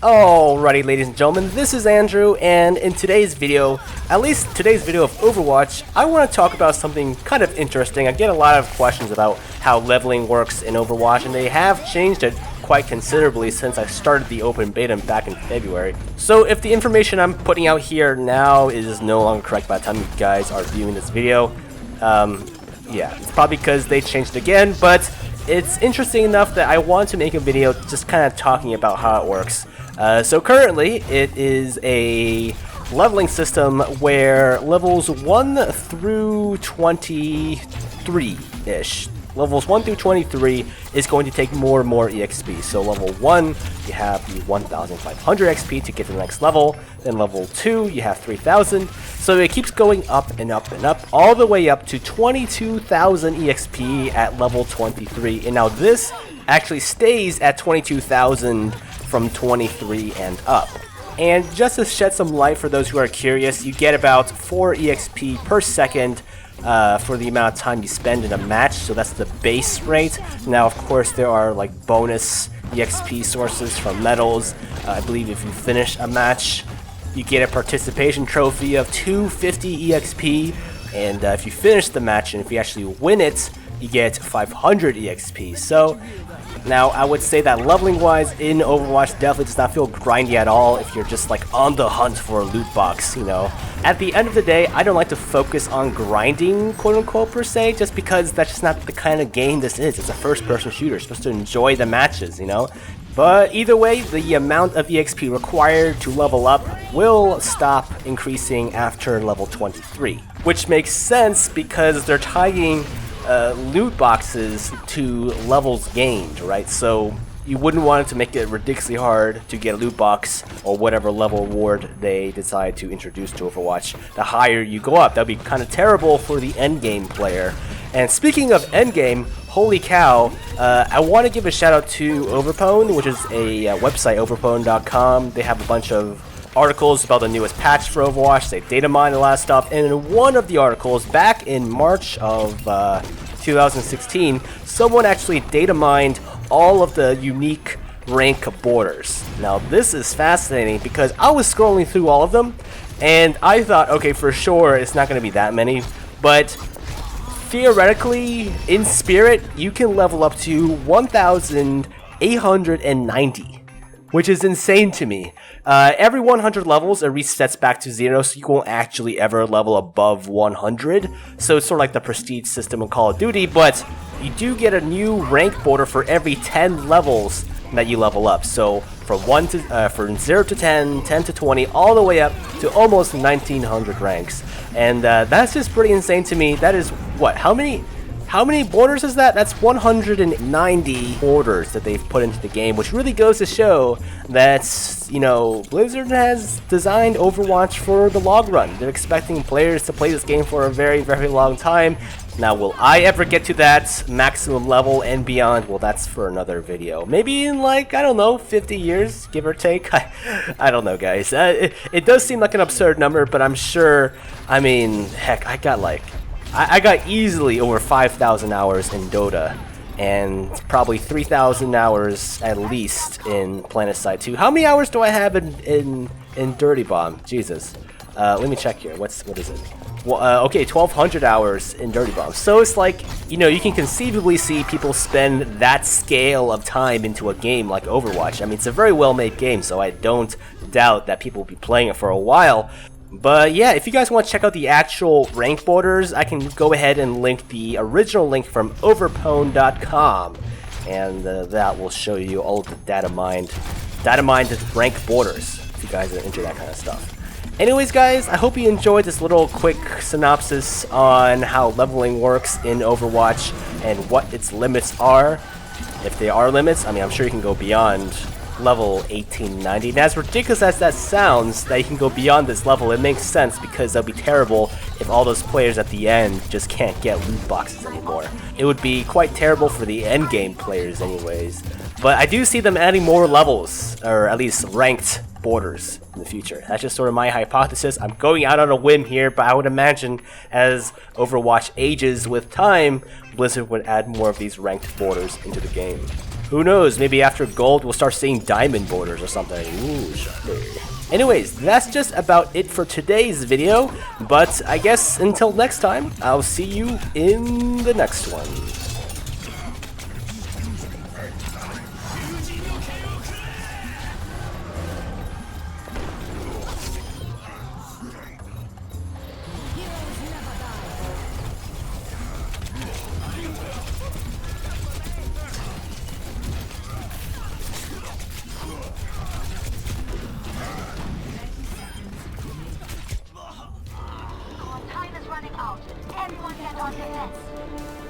Alrighty, ladies and gentlemen, this is Andrew, and in today's video, at least today's video of Overwatch, I want to talk about something kind of interesting. I get a lot of questions about how leveling works in Overwatch, and they have changed it quite considerably since I started the open beta back in February. So if the information I'm putting out here now is no longer correct by the time you guys are viewing this video, yeah, it's probably because they changed it again, but it's interesting enough that I want to make a video just kind of talking about how it works. So currently, it is a leveling system where levels 1 through 23-ish, levels 1 through 23 is going to take more and more EXP. So level 1, you have the 1,500 XP to get to the next level. Then level 2, you have 3,000. So it keeps going up and up and up, all the way up to 22,000 EXP at level 23. And now this actually stays at 22,000 from 23 and up. And just to shed some light for those who are curious, you get about 4 EXP per second for the amount of time you spend in a match, so that's the base rate. Now of course there are like bonus EXP sources from medals. I believe if you finish a match you get a participation trophy of 250 EXP, and if you finish the match and if you actually win it, you get 500 EXP. So now I would say that leveling wise in Overwatch definitely does not feel grindy at all if you're just like on the hunt for a loot box, you know. At the end of the day, I don't like to focus on grinding, quote unquote, per se, just because that's just not the kind of game this is. It's a first person shooter, you're supposed to enjoy the matches, you know. But either way, the amount of EXP required to level up will stop increasing after level 23, which makes sense because they're tying loot boxes to levels gained, right? So you wouldn't want it to make it ridiculously hard to get a loot box or whatever level reward they decide to introduce to Overwatch. The higher you go up, that'd be kind of terrible for the endgame player. And speaking of endgame, holy cow, I want to give a shout out to Overpwn, which is a website, overpwn.com. They have a bunch of articles about the newest patch for Overwatch. They data mine a lot of stuff, and in one of the articles back in March of 2016, someone actually data mined all of the unique rank borders. Now this is fascinating because I was scrolling through all of them and I thought, okay, for sure it's not going to be that many, but theoretically in Spirit you can level up to 1,890, which is insane to me. Every 100 levels, it resets back to 0, so you won't actually ever level above 100. So it's sort of like the prestige system in Call of Duty, but you do get a new rank border for every 10 levels that you level up. So from 0 to 10, 10 to 20, all the way up to almost 1,900 ranks. And that's just pretty insane to me. That is, what, how many borders is that? That's 190 borders that they've put into the game, which really goes to show that, you know, Blizzard has designed Overwatch for the long run. They're expecting players to play this game for a very, very long time. Now, will I ever get to that maximum level and beyond? Well, that's for another video. Maybe in, like, I don't know, 50 years, give or take. I don't know, guys. It does seem like an absurd number, but I'm sure, I mean, heck, I got easily over 5,000 hours in Dota, and probably 3,000 hours at least in PlanetSide 2. How many hours do I have in Dirty Bomb? Jesus. Let me check here. What is it? Well, okay, 1,200 hours in Dirty Bomb. So it's like, you know, you can conceivably see people spend that scale of time into a game like Overwatch. I mean, it's a very well-made game, so I don't doubt that people will be playing it for a while. But yeah, if you guys want to check out the actual rank borders, I can go ahead and link the original link from overpwn.com, and that will show you all of the data mined rank borders if you guys are into that kind of stuff. Anyways, guys, I hope you enjoyed this little quick synopsis on how leveling works in Overwatch and what its limits are. If they are limits, I mean, I'm sure you can go beyond level 1890. And as ridiculous as that sounds, that you can go beyond this level, it makes sense because that'll be terrible if all those players at the end just can't get loot boxes anymore. It would be quite terrible for the endgame players anyways. But I do see them adding more levels, or at least ranked borders in the future. That's just sort of my hypothesis. I'm going out on a whim here, but I would imagine as Overwatch ages with time, Blizzard would add more of these ranked borders into the game. Who knows, maybe after gold we'll start seeing diamond borders or something. Ooh, anyways, that's just about it for today's video, but I guess until next time, I'll see you in the next one. Time is running out. Everyone get on defense.